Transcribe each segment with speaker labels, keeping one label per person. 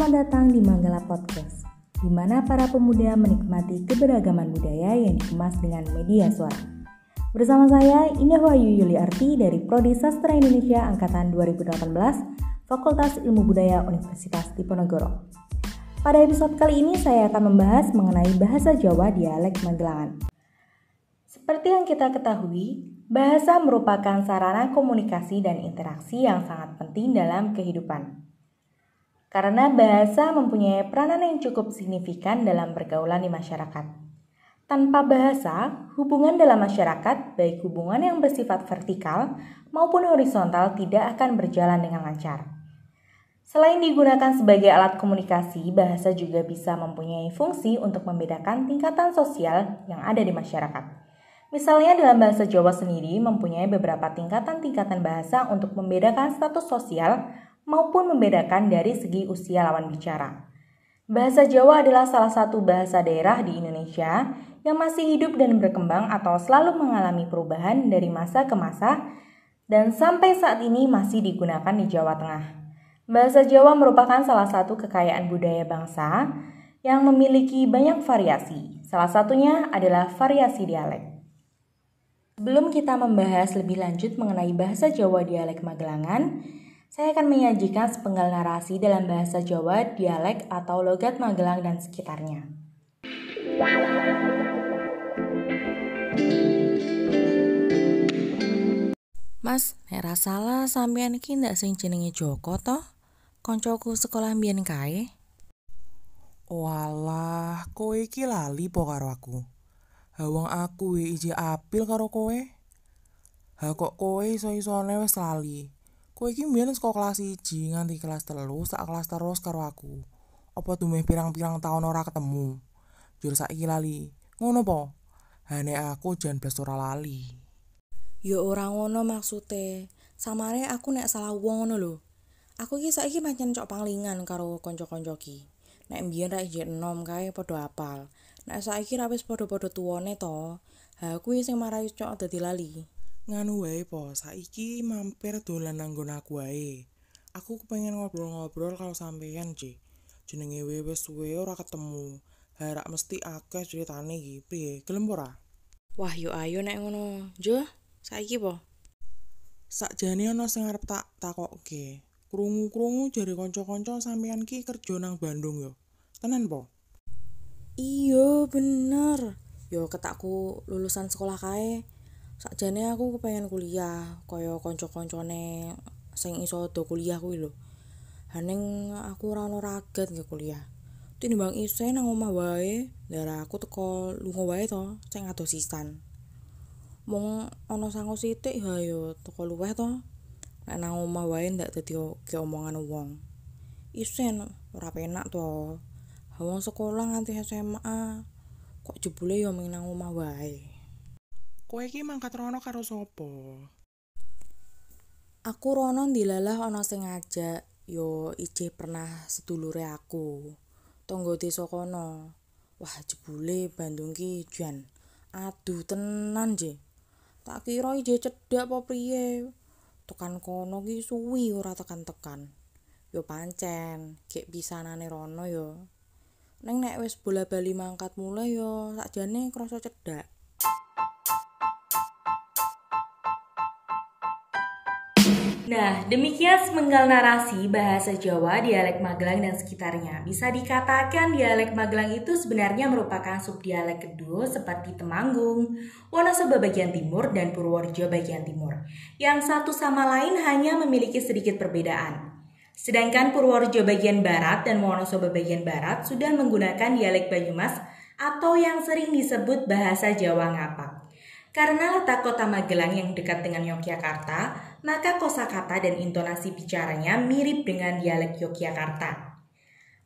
Speaker 1: Selamat datang di Manggala Podcast, di mana para pemuda menikmati keberagaman budaya yang dikemas dengan media suara. Bersama saya, Indah Wahyu Yuliarti dari Prodi Sastra Indonesia Angkatan 2018, Fakultas Ilmu Budaya Universitas Diponegoro. Pada episode kali ini, saya akan membahas mengenai bahasa Jawa dialek Magelangan. Seperti yang kita ketahui, bahasa merupakan sarana komunikasi dan interaksi yang sangat penting dalam kehidupan. Karena bahasa mempunyai peranan yang cukup signifikan dalam pergaulan di masyarakat. Tanpa bahasa, hubungan dalam masyarakat, baik hubungan yang bersifat vertikal maupun horizontal, tidak akan berjalan dengan lancar. Selain digunakan sebagai alat komunikasi, bahasa juga bisa mempunyai fungsi untuk membedakan tingkatan sosial yang ada di masyarakat. Misalnya dalam bahasa Jawa sendiri mempunyai beberapa tingkatan-tingkatan bahasa untuk membedakan status sosial maupun membedakan dari segi usia lawan bicara. Bahasa Jawa adalah salah satu bahasa daerah di Indonesia yang masih hidup dan berkembang atau selalu mengalami perubahan dari masa ke masa dan sampai saat ini masih digunakan di Jawa Tengah. Bahasa Jawa merupakan salah satu kekayaan budaya bangsa yang memiliki banyak variasi. Salah satunya adalah variasi dialek. Sebelum kita membahas lebih lanjut mengenai bahasa Jawa dialek Magelangan, saya akan menyajikan sepenggal narasi dalam bahasa Jawa, dialek atau logat Magelang dan sekitarnya.
Speaker 2: Mas, nek ra salah sampean iki ndak sing jenenge Joko toh? Koncoku sekolah mbiyen kae.
Speaker 3: Walah, kowe iki lali po karo aku. Wong aku iji apil karo kowe. Kok kowe iso-isone wis lali. Kowe iki mbiyen saka kelas 1 nganti kelas 3 sak kelas terus karo aku. Apa dumeh pirang-pirang taun ora ketemu? Jur saiki lali. Ngono po? Nek aku jan blas ora lali.
Speaker 2: Ya ora ngono maksude. Samare aku nek salah wong ngono lho. Aku iki saiki pancen cok panglingan karo kanca-kanca iki. Nek mbiyen ra ijek enom kae padha apal. Nek saiki ra wis padha-padha tuwane to. Kuwi sing marai cok dadi lali.
Speaker 3: Nganu wae po, saiki mampir dolan nang nggon aku wae. Aku kepengin ngobrol-ngobrol karo sampeyan, Ci. Jenenge wis suwe ora ketemu. Harak mesti akeh critane iki. Piye, gelem ora?
Speaker 2: Wah, yo ayo nek ngono. Jo, saiki po.
Speaker 3: Sakjane ana sing arep tak takokke. Krungu-krungu jare kanca-kanca sampeyan ki kerja nang Bandung yo. Tenan po?
Speaker 2: Iya, bener. Yo ketakku lulusan sekolah kae. Sakjane aku kepengen kuliah kaya kanca-kancane sing iso do kuliah kuwi lho. Haning aku ora ono ragat nggih kuliah. Tinimbang isen nang omah wae, ndara aku teko lunga wae to, sing adoh sisan. Mung ana sangu sithik ya yo teko luweh to. Nek nang omah wae ndak dadi omongan wong. Isen ora penak to. Wong sekolah nganti SMA. Kok jebule yo ming nang omah wae.
Speaker 3: Kowe iki mangkat rono karo sapa?
Speaker 2: Aku rono ndilalah ana sing ngajak, yo ijih pernah sedulure aku. Tonggo desa kono. Wah, jebule Bandung ki jan aduh tenan je. Tak kira ijih cedhak apa priye. Tekan kono ki suwi ora tekan-tekan. Yo pancen, gek pisanane rono yo. Neng nek wis bola-bali mangkat mulai yo sakjane krasa cedhak.
Speaker 1: Nah, demikian sepenggal narasi bahasa Jawa, dialek Magelang dan sekitarnya. Bisa dikatakan dialek Magelang itu sebenarnya merupakan subdialek kedua seperti Temanggung, Wonosobo bagian timur, dan Purworejo bagian timur. Yang satu sama lain hanya memiliki sedikit perbedaan. Sedangkan Purworejo bagian barat dan Wonosobo bagian barat sudah menggunakan dialek Banyumas atau yang sering disebut bahasa Jawa Ngapak. Karena letak kota Magelang yang dekat dengan Yogyakarta, maka kosakata dan intonasi bicaranya mirip dengan dialek Yogyakarta.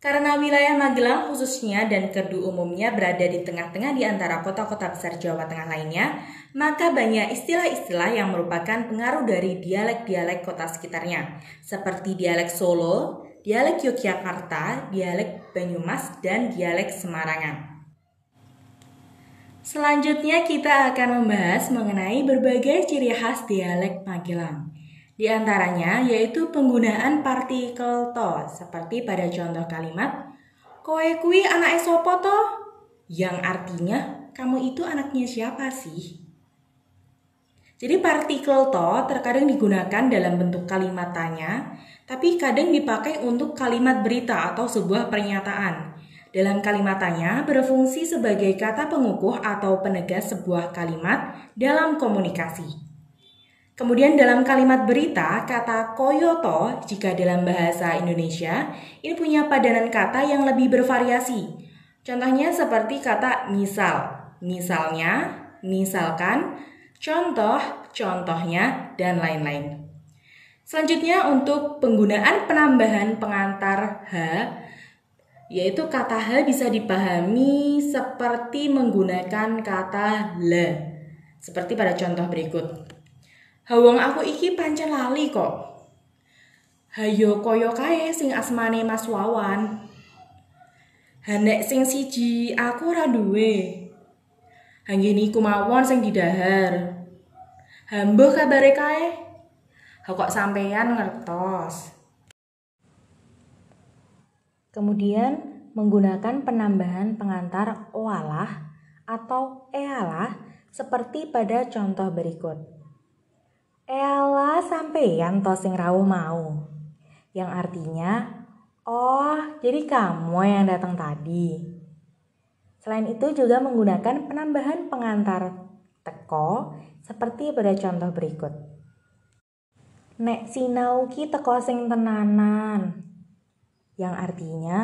Speaker 1: Karena wilayah Magelang khususnya dan Kedu umumnya berada di tengah-tengah di antara kota-kota besar Jawa Tengah lainnya, maka banyak istilah-istilah yang merupakan pengaruh dari dialek-dialek kota sekitarnya, seperti dialek Solo, dialek Yogyakarta, dialek Banyumas, dan dialek Semarangan. Selanjutnya kita akan membahas mengenai berbagai ciri khas dialek Magelang. Di antaranya yaitu penggunaan partikel to, seperti pada contoh kalimat kowe kui anake sopo to? Yang artinya kamu itu anaknya siapa sih? Jadi partikel to terkadang digunakan dalam bentuk kalimat tanya, tapi kadang dipakai untuk kalimat berita atau sebuah pernyataan. Dalam kalimat tanya berfungsi sebagai kata pengukuh atau penegas sebuah kalimat dalam komunikasi. Kemudian dalam kalimat berita, kata koyoto jika dalam bahasa Indonesia ini punya padanan kata yang lebih bervariasi. Contohnya seperti kata misal, misalnya, misalkan, contoh, contohnya, dan lain-lain. Selanjutnya untuk penggunaan penambahan pengantar H, yaitu kata H bisa dipahami seperti menggunakan kata le. Seperti pada contoh berikut. Hawang aku iki pancen lali kok. Hayo koyo kae sing asmane Mas Wawan. Hanek sing siji aku ora duwe. Hanggene iku mawon sing didahar. Hambuh kabare kae? Ha kok sampeyan ngertos.
Speaker 2: Kemudian menggunakan penambahan pengantar oalah atau ealah seperti pada contoh berikut. Ealah sampeyan to sing rawuh mau. Yang artinya, oh jadi kamu yang datang tadi. Selain itu juga menggunakan penambahan pengantar teko seperti pada contoh berikut. Nek sinau ki teko sing tenanan. Yang artinya,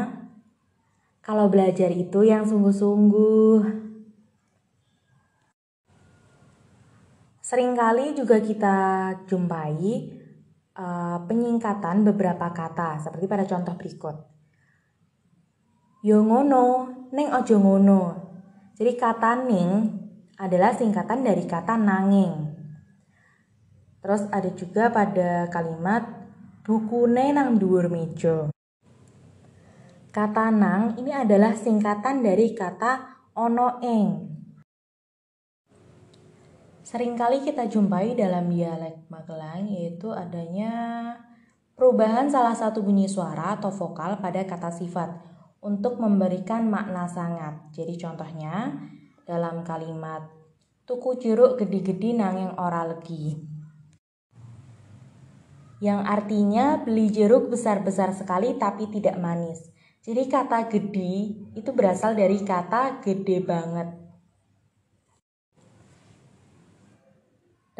Speaker 2: kalau belajar itu yang sungguh-sungguh. Seringkali juga kita jumpai penyingkatan beberapa kata seperti pada contoh berikut. Yo ngono, ning ojo ngono. Jadi kata ning adalah singkatan dari kata nanging. Terus ada juga pada kalimat bukune nang dhuwur meja. Kata nang ini adalah singkatan dari kata ono ing. Seringkali kita jumpai dalam dialek Magelang yaitu adanya perubahan salah satu bunyi suara atau vokal pada kata sifat untuk memberikan makna sangat. Jadi contohnya dalam kalimat tuku jeruk gede-gede nanging ora legi. Yang artinya beli jeruk besar-besar sekali tapi tidak manis. Jadi kata gede itu berasal dari kata gede banget.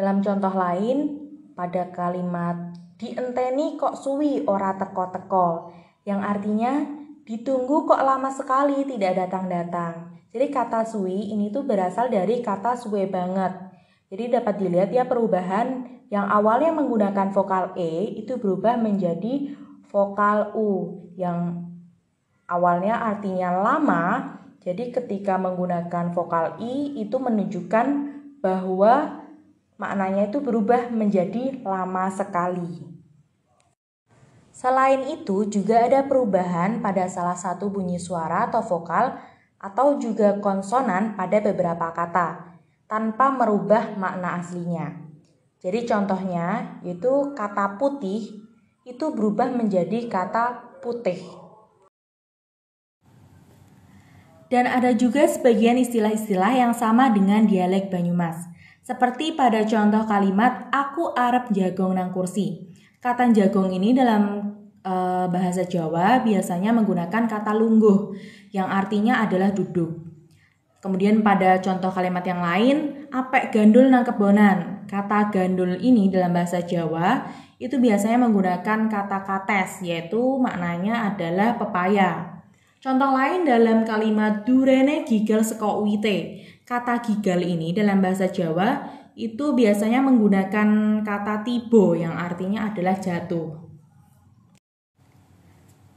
Speaker 2: Dalam contoh lain, pada kalimat dienteni kok suwi ora teko-teko, yang artinya ditunggu kok lama sekali tidak datang-datang. Jadi kata suwi ini tuh berasal dari kata suwe banget. Jadi dapat dilihat ya perubahan yang awalnya menggunakan vokal E itu berubah menjadi vokal U yang awalnya artinya lama. Jadi ketika menggunakan vokal I itu menunjukkan bahwa maknanya itu berubah menjadi lama sekali. Selain itu juga ada perubahan pada salah satu bunyi suara atau vokal atau juga konsonan pada beberapa kata tanpa merubah makna aslinya. Jadi contohnya yaitu kata putih itu berubah menjadi kata putih. Dan ada juga sebagian istilah-istilah yang sama dengan dialek Banyumas. Seperti pada contoh kalimat aku arep jagong nang kursi. Kata jagong ini dalam bahasa Jawa biasanya menggunakan kata lungguh yang artinya adalah duduk. Kemudian pada contoh kalimat yang lain, apek gandul nang kebonan. Kata gandul ini dalam bahasa Jawa itu biasanya menggunakan kata kates yaitu maknanya adalah pepaya. Contoh lain dalam kalimat durene gigal seko uwite. Kata gigal ini dalam bahasa Jawa itu biasanya menggunakan kata tibo yang artinya adalah jatuh.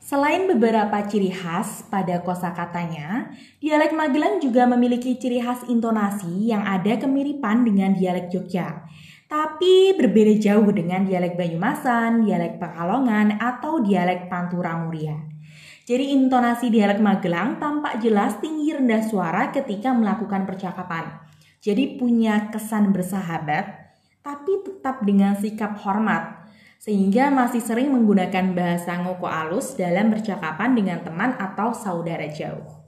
Speaker 2: Selain beberapa ciri khas pada kosakatanya, dialek Magelang juga memiliki ciri khas intonasi yang ada kemiripan dengan dialek Jogja. Tapi berbeda jauh dengan dialek Banyumasan, dialek Pekalongan, atau dialek Pantura Muria. Jadi intonasi dialek Magelang tampak jelas tinggi rendah suara ketika melakukan percakapan. Jadi punya kesan bersahabat, tapi tetap dengan sikap hormat.
Speaker 1: sehingga masih sering menggunakan bahasa ngoko alus dalam percakapan dengan teman atau saudara jauh.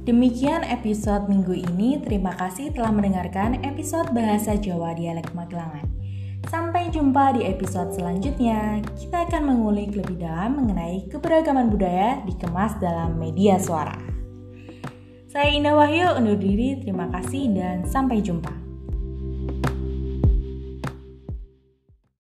Speaker 1: Demikian episode minggu ini. Terima kasih telah mendengarkan episode Bahasa Jawa Dialek Magelangan. Sampai jumpa di episode selanjutnya. Kita akan mengulik lebih dalam mengenai keberagaman budaya dikemas dalam media suara. Saya Indah Wahyu undur diri. Terima kasih dan sampai jumpa.